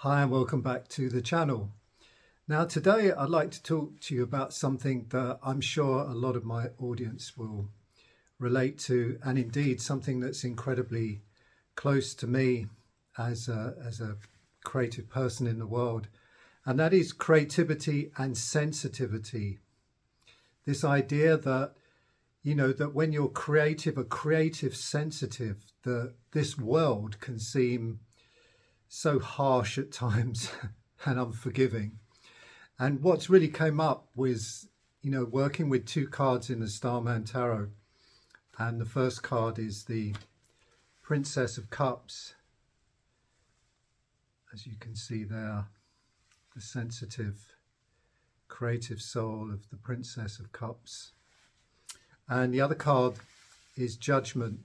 Hi and welcome back to the channel. Now today I'd like to talk to you about something that I'm sure a lot of my audience will relate to, and indeed something that's incredibly close to me as a creative person in the world, and that is creativity and sensitivity. This idea that, that when you're creative, a creative sensitive, that this world can seem so harsh at times and unforgiving. And what's really came up was, working with two cards in the Starman Tarot. And the first card is the Princess of Cups. As you can see there, the sensitive, creative soul of the Princess of Cups. And the other card is Judgment,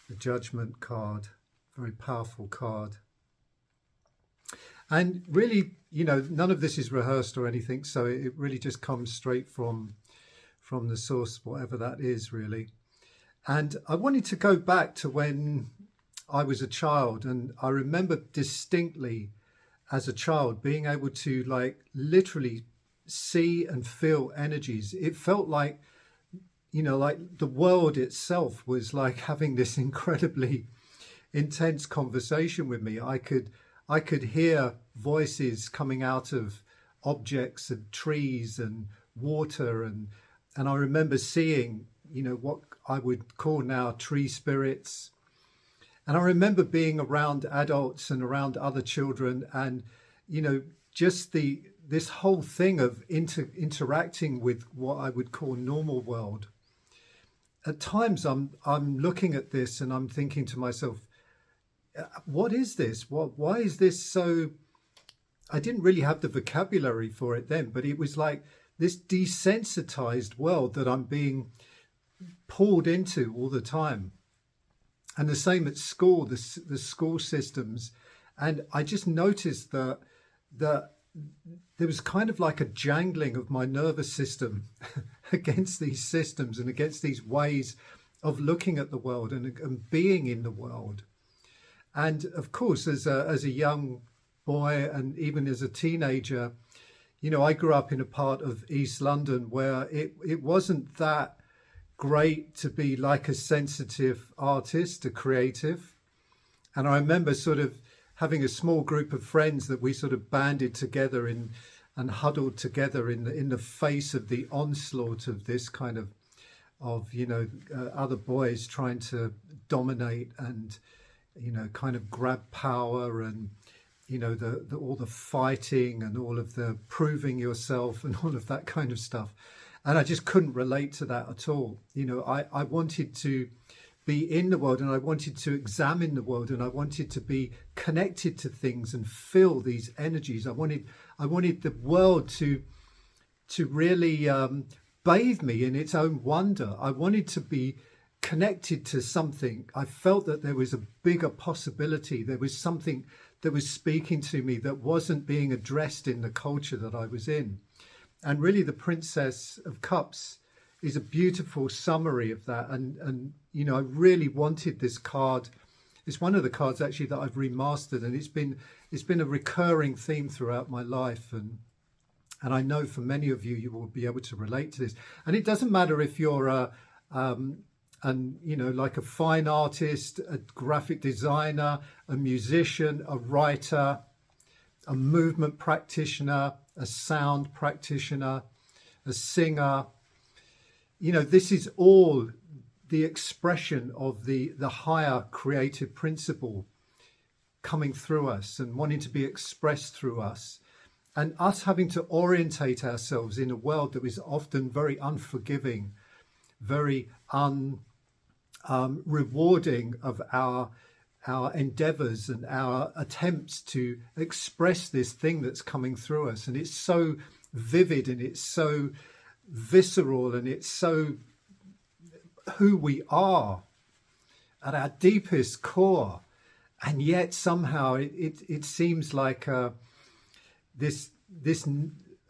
the Judgment card. Very powerful card. And really, none of this is rehearsed or anything, so it really just comes straight from the source, whatever that is, really. And I wanted to go back to when I was a child, and I remember distinctly as a child being able to literally see and feel energies. It felt like, like the world itself was like having this incredibly intense conversation with me. I could hear voices coming out of objects and trees and water, and I remember seeing, what I would call now tree spirits. And I remember being around adults and around other children, and just this whole thing of interacting with what I would call normal world. At times I'm looking at this and I'm thinking to myself, what is this? Why is this so? I didn't really have the vocabulary for it then, but it was like this desensitized world that I'm being pulled into all the time. And the same at school, the school systems. And I just noticed that there was kind of like a jangling of my nervous system against these systems and against these ways of looking at the world and being in the world. And of course, as a young boy and even as a teenager, I grew up in a part of East London where it wasn't that great to be like a sensitive artist, a creative. And I remember sort of having a small group of friends that we sort of banded together and huddled together in the face of the onslaught of this kind of other boys trying to dominate and kind of grab power, and all the fighting and all of the proving yourself and all of that kind of stuff. And I just couldn't relate to that at all. I wanted to be in the world, and I wanted to examine the world, and I wanted to be connected to things and feel these energies. I wanted the world to really bathe me in its own wonder. I wanted to be connected to something. I felt that there was a bigger possibility. There was something that was speaking to me that wasn't being addressed in the culture that I was in. And really the Princess of Cups is a beautiful summary of that. And I really wanted this card. It's one of the cards actually that I've remastered, and it's been a recurring theme throughout my life. And I know for many of you, you will be able to relate to this. And it doesn't matter if you're like a fine artist, a graphic designer, a musician, a writer, a movement practitioner, a sound practitioner, a singer. This is all the expression of the higher creative principle coming through us and wanting to be expressed through us, and us having to orientate ourselves in a world that is often very unforgiving, very rewarding of our endeavors and our attempts to express this thing that's coming through us. And it's so vivid and it's so visceral and it's so who we are at our deepest core. And yet somehow it seems like this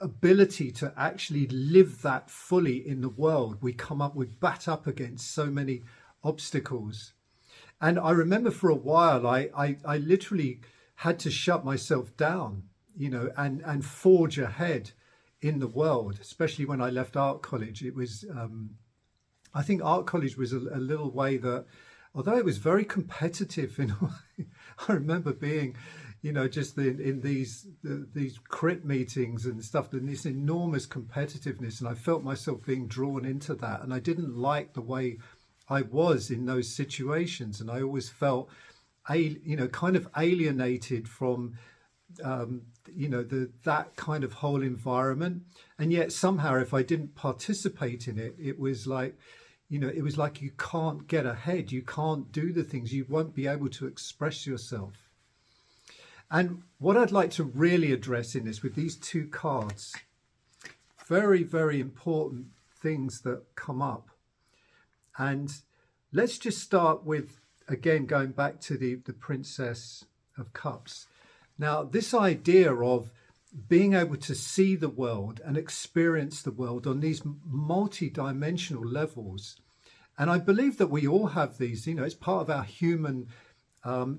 ability to actually live that fully in the world, we bat up against so many obstacles. And I remember for a while, I literally had to shut myself down, and forge ahead in the world, especially when I left art college. It was, I think art college was a little way that, although it was very competitive in a way, I remember being, just in these crit meetings and stuff, and this enormous competitiveness, and I felt myself being drawn into that, and I didn't like the way I was in those situations, and I always felt, kind of alienated from, that kind of whole environment. And yet somehow, if I didn't participate in it, it was like, it was like you can't get ahead, you can't do the things, you won't be able to express yourself. And what I'd like to really address in this with these two cards, very, very important things that come up. And let's just start with, again, going back to the Princess of Cups. Now, this idea of being able to see the world and experience the world on these multi-dimensional levels. And I believe that we all have these, it's part of our human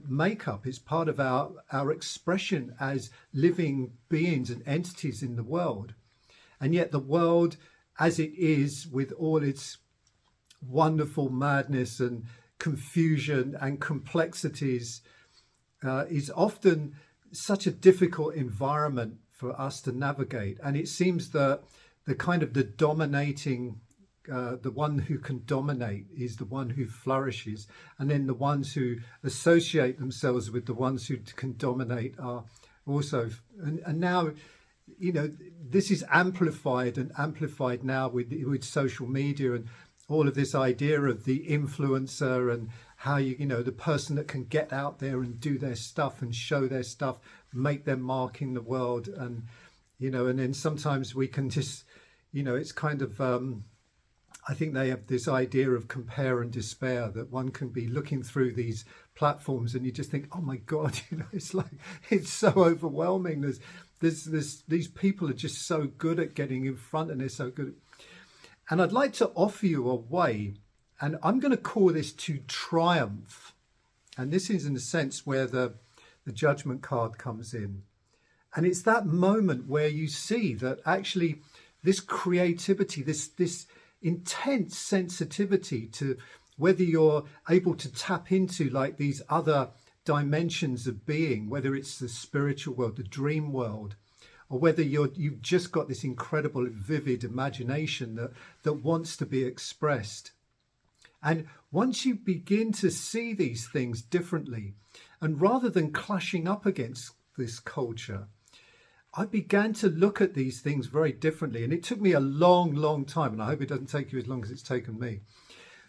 makeup. It's part of our expression as living beings and entities in the world. And yet the world as it is, with all its wonderful madness and confusion and complexities, is often such a difficult environment for us to navigate. And it seems that the dominating, the one who can dominate is the one who flourishes, and then the ones who associate themselves with the ones who can dominate are also, and now, this is amplified now with social media and all of this idea of the influencer and how the person that can get out there and do their stuff and show their stuff, make their mark in the world. And and then sometimes we can just, it's kind of, I think they have this idea of compare and despair, that one can be looking through these platforms and you just think, oh my God, it's like, it's so overwhelming. There's these people are just so good at getting in front, and they're so good. And I'd like to offer you a way, and I'm going to call this to triumph. And this is in the sense where the judgment card comes in. And it's that moment where you see that actually this creativity, this intense sensitivity to whether you're able to tap into like these other dimensions of being, whether it's the spiritual world, the dream world, or whether you've just got this incredible vivid imagination that wants to be expressed. And once you begin to see these things differently, and rather than clashing up against this culture, I began to look at these things very differently. And it took me a long time, and I hope it doesn't take you as long as it's taken me,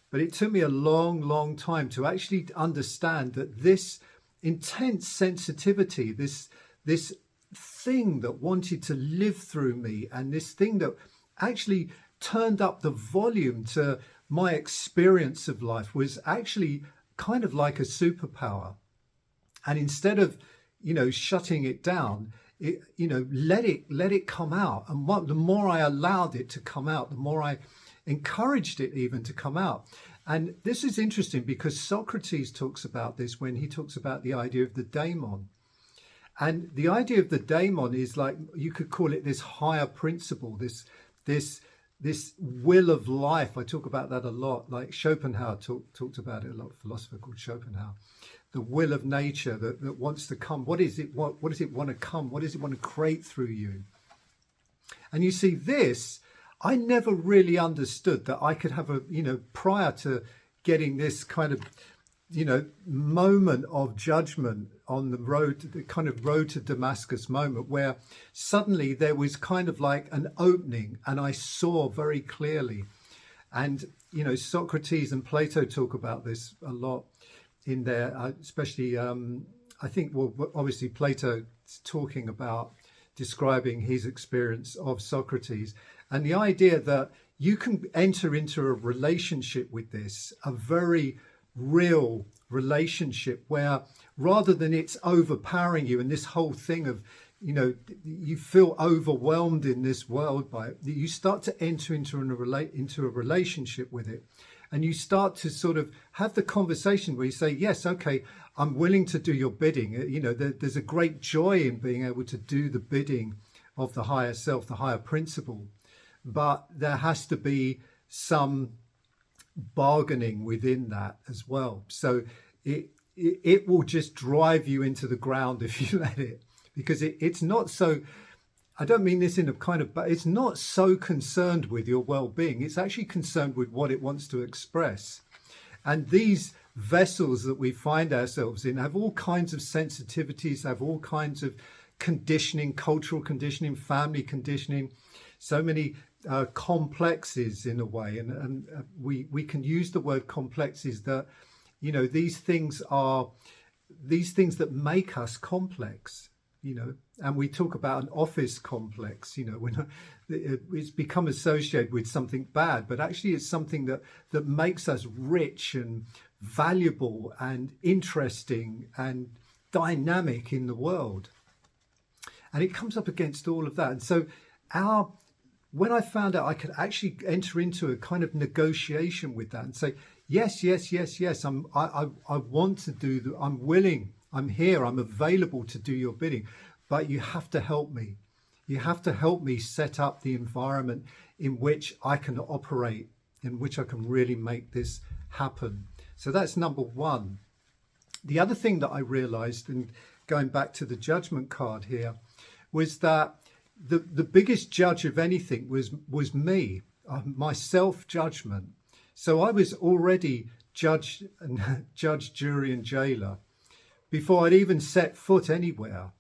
but it took me a long time to actually understand that this intense sensitivity, this thing that wanted to live through me, and this thing that actually turned up the volume to my experience of life, was actually kind of like a superpower. And instead of shutting it down, it let it come out. And the more I allowed it to come out, the more I encouraged it even to come out. And this is interesting because Socrates talks about this when he talks about the idea of the daemon. And the idea of the daemon is like, you could call it this higher principle, this will of life. I talk about that a lot. Like Schopenhauer talked about it a lot, a philosopher called Schopenhauer. The will of nature that wants to come. What does it want to come? What does it want to create through you? And you see this, I never really understood that I could have prior to getting this kind of, moment of judgment on the road, the kind of road to Damascus moment, where suddenly there was kind of like an opening and I saw very clearly. And, Socrates and Plato talk about this a lot in there, especially, I think, obviously Plato's talking about describing his experience of Socrates, and the idea that you can enter into a relationship with this, a very real relationship, where rather than it's overpowering you and this whole thing of, you feel overwhelmed in this world by it, you start to enter into a relationship with it. and you start to sort of have the conversation where you say, yes, okay, I'm willing to do your bidding. You know, there's a great joy in being able to do the bidding of the higher self, the higher principle, but there has to be some bargaining within that as well. So it will just drive you into the ground if you let it, because it's not so, I don't mean this in a kind of, but it's not so concerned with your well-being. It's actually concerned with what it wants to express. And these vessels that we find ourselves in have all kinds of sensitivities, have all kinds of conditioning, cultural conditioning, family conditioning, so many complexes in a way. And we can use the word complexes that, you know, these things that make us complex, you know, and we talk about an office complex, you know, when it's become associated with something bad, but actually it's something that makes us rich and valuable and interesting and dynamic in the world. And it comes up against all of that. And so when I found out I could actually enter into a kind of negotiation with that and say, yes, I want to do I'm willing, I'm here, I'm available to do your bidding, but you have to help me. You have to help me set up the environment in which I can operate, in which I can really make this happen. So that's number one. The other thing that I realized, and going back to the judgment card here, was that the biggest judge of anything was me, my self-judgment. So I was already judge, jury and jailer before I'd even set foot anywhere.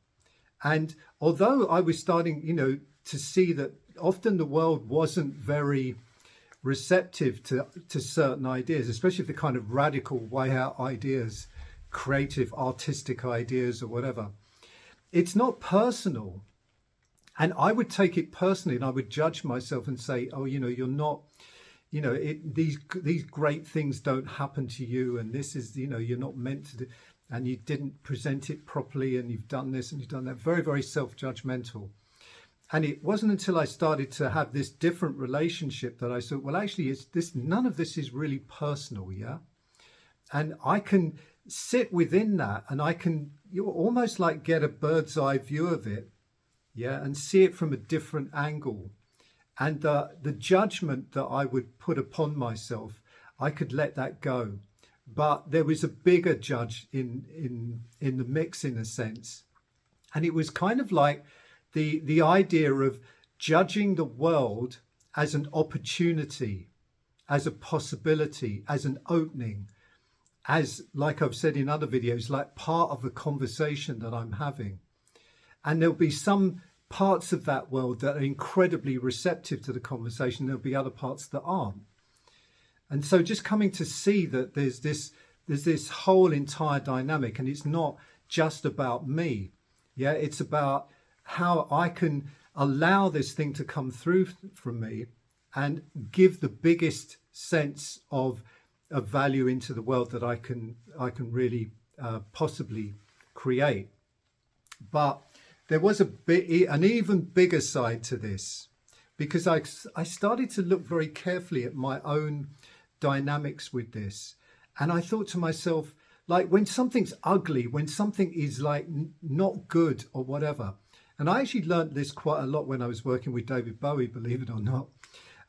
And although I was starting, you know, to see that often the world wasn't very receptive to certain ideas, especially the kind of radical way out ideas, creative, artistic ideas or whatever, it's not personal. And I would take it personally and I would judge myself and say, oh, you know, you're not, you know, these great things don't happen to you. And this is, you know, you're not meant to do, and you didn't present it properly and you've done this and you've done that. Very, very self-judgmental. And it wasn't until I started to have this different relationship that I thought, well, actually, none of this is really personal, yeah? And I can sit within that and you almost like get a bird's eye view of it, yeah, and see it from a different angle. And the judgment that I would put upon myself, I could let that go. But there was a bigger judge in the mix, in a sense. And it was kind of like the idea of judging the world as an opportunity, as a possibility, as an opening, as, like I've said in other videos, like part of a conversation that I'm having. And there'll be some parts of that world that are incredibly receptive to the conversation. There'll be other parts that aren't. And so just coming to see that there's this whole entire dynamic, and it's not just about me. Yeah, it's about how I can allow this thing to come through from me and give the biggest sense of value into the world that I can really possibly create. But there was an even bigger side to this, because I started to look very carefully at my own dynamics with this. And I thought to myself, like, when something's ugly, when something is like not good or whatever. And I actually learned this quite a lot when I was working with David Bowie, believe it or not.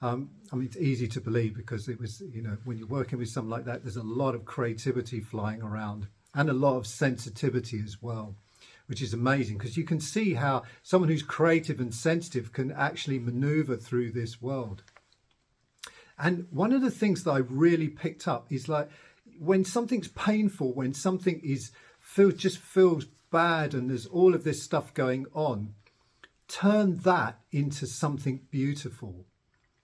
I mean, it's easy to believe because it was, you know, when you're working with something like that, there's a lot of creativity flying around and a lot of sensitivity as well, which is amazing because you can see how someone who's creative and sensitive can actually maneuver through this world. And one of the things that I really picked up is, like, when something's painful, when something just feels bad and there's all of this stuff going on, turn that into something beautiful.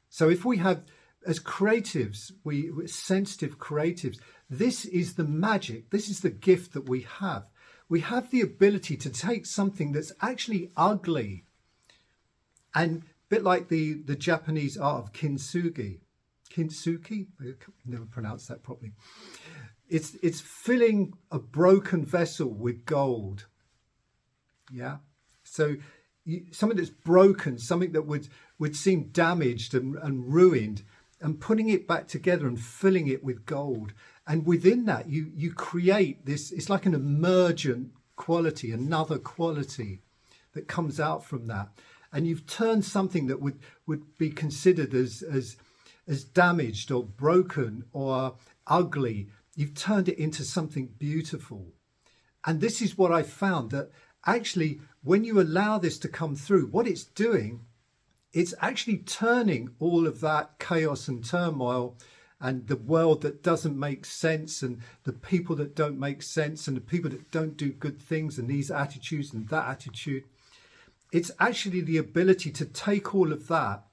So if we have, as creatives, we're sensitive creatives, this is the magic, this is the gift that we have. We have the ability to take something that's actually ugly, and a bit like the Japanese art of kintsugi, I never pronounced that properly. It's filling a broken vessel with gold. Yeah. So something that's broken, something that would seem damaged and ruined, and putting it back together and filling it with gold. And within that, you create this, it's like an emergent quality, another quality that comes out from that. And you've turned something that would be considered as damaged or broken or ugly, you've turned it into something beautiful. And this is what I found, that actually when you allow this to come through, what it's doing, it's actually turning all of that chaos and turmoil and the world that doesn't make sense and the people that don't make sense and the people that don't do good things and these attitudes and that attitude. It's actually the ability to take all of that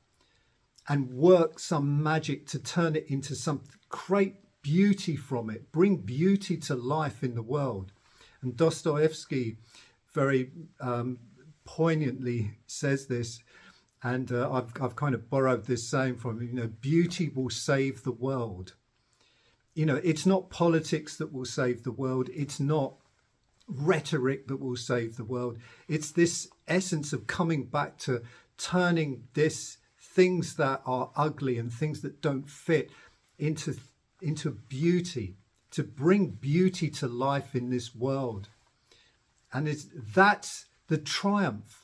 and work some magic to turn it into something, create beauty from it, bring beauty to life in the world. And Dostoevsky very poignantly says this, and I've kind of borrowed this saying from him, beauty will save the world. It's not politics that will save the world. It's not rhetoric that will save the world. It's this essence of coming back to turning this things that are ugly and things that don't fit into beauty, to bring beauty to life in this world. And that's the triumph.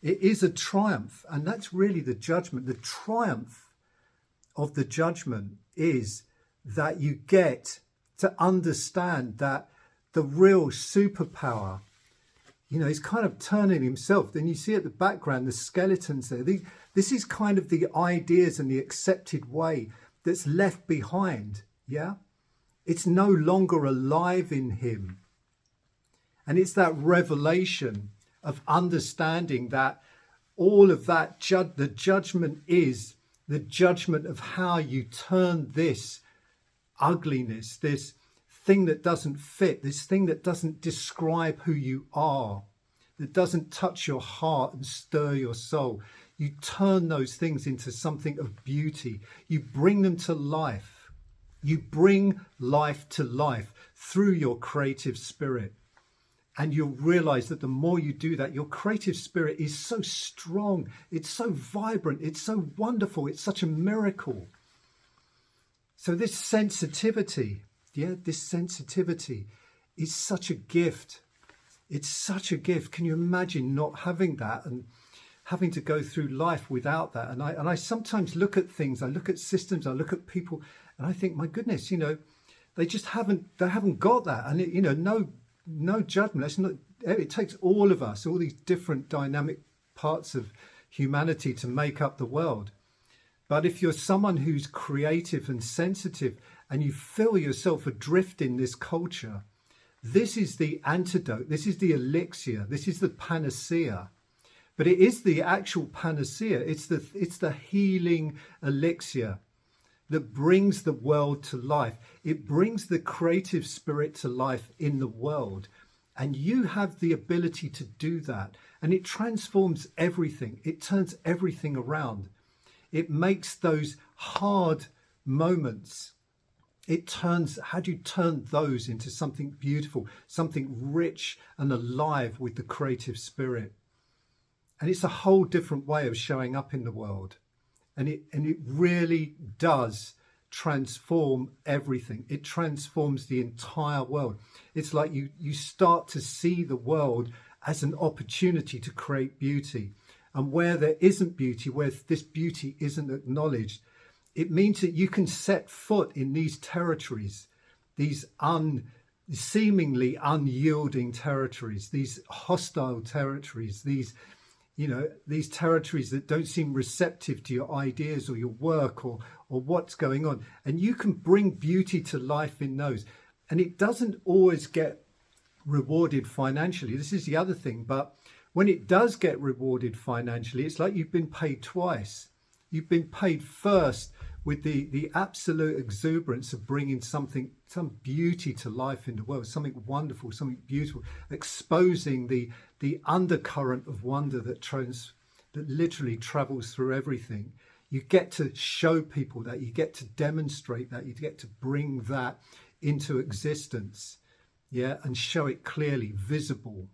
It is a triumph, and that's really the judgment. The triumph of the judgment is that you get to understand that the real superpower, he's kind of turning himself. Then you see at the background, the skeletons there. This is kind of the ideas and the accepted way that's left behind. Yeah. It's no longer alive in him. And it's that revelation of understanding that all of that, the judgment is the judgment of how you turn this ugliness, this thing that doesn't fit, this thing that doesn't describe who you are, that doesn't touch your heart and stir your soul. You turn those things into something of beauty. You bring them to life. You bring life to life through your creative spirit. And you'll realize that the more you do that, your creative spirit is so strong. It's so vibrant. It's so wonderful. It's such a miracle. So this sensitivity, this sensitivity is such a gift. It's such a gift. Can you imagine not having that and having to go through life without that? And I sometimes look at things, I look at systems, I look at people, and I think, my goodness, they just haven't got that. And no judgment. That's not. It takes all of us, all these different dynamic parts of humanity to make up the world. But if you're someone who's creative and sensitive and you feel yourself adrift in this culture, this is the antidote. This is the elixir. This is the panacea. But it is the actual panacea. It's the healing elixir that brings the world to life. It brings the creative spirit to life in the world. And you have the ability to do that. And it transforms everything. It turns everything around. It makes those hard moments. How do you turn those into something beautiful, something rich and alive with the creative spirit? And it's a whole different way of showing up in the world. And it really does transform everything. It transforms the entire world. It's like you start to see the world as an opportunity to create beauty. And where there isn't beauty, where this beauty isn't acknowledged, it means that you can set foot in these territories, these seemingly unyielding territories, these hostile territories, these territories that don't seem receptive to your ideas or your work or what's going on. And you can bring beauty to life in those. And it doesn't always get rewarded financially. This is the other thing. But when it does get rewarded financially, it's like you've been paid twice. You've been paid first with the absolute exuberance of bringing some beauty to life in the world, something wonderful, something beautiful, exposing the undercurrent of wonder that literally travels through everything. You get to show people that, you get to demonstrate that, you get to bring that into existence, and show it clearly, visible,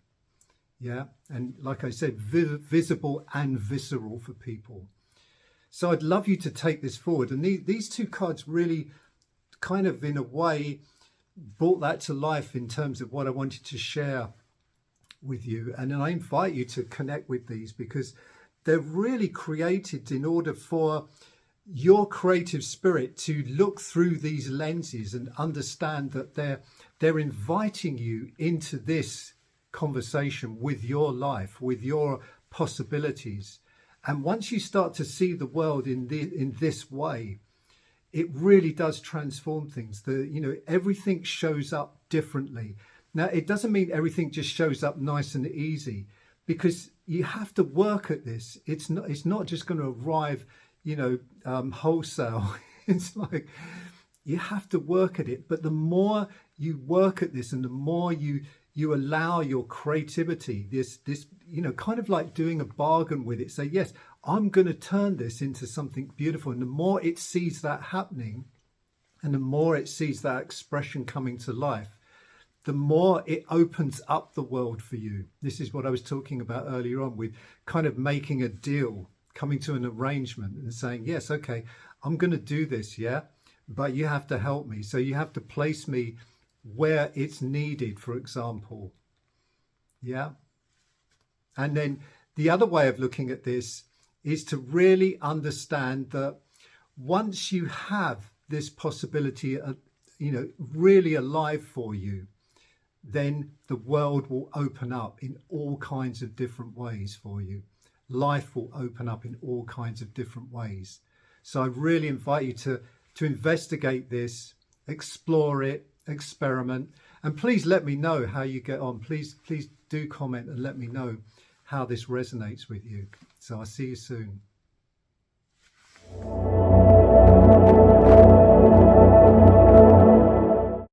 and like I said, visible and visceral for people. So I'd love you to take this forward. And these two cards really kind of, in a way, brought that to life in terms of what I wanted to share with you. And then I invite you to connect with these, because they're really created in order for your creative spirit to look through these lenses and understand that they're inviting you into this conversation with your life, with your possibilities. And once you start to see the world in this way, it really does transform things. Everything shows up differently. Now, it doesn't mean everything just shows up nice and easy, because you have to work at this. It's not just going to arrive, wholesale. It's like you have to work at it. But the more you work at this, and the more you allow your creativity, this kind of like doing a bargain with it. Say, yes, I'm going to turn this into something beautiful. And the more it sees that happening, and the more it sees that expression coming to life, the more it opens up the world for you. This is what I was talking about earlier on, with kind of making a deal, coming to an arrangement and saying, yes, okay, I'm going to do this, yeah, but you have to help me. So you have to place me where it's needed, for example. Yeah. And then the other way of looking at this is to really understand that once you have this possibility, really alive for you, then the world will open up in all kinds of different ways for you. Life will open up in all kinds of different ways. So I really invite you to investigate this, explore it, experiment, and please let me know how you get on. Please do comment and let me know how this resonates with you. So I'll see you soon.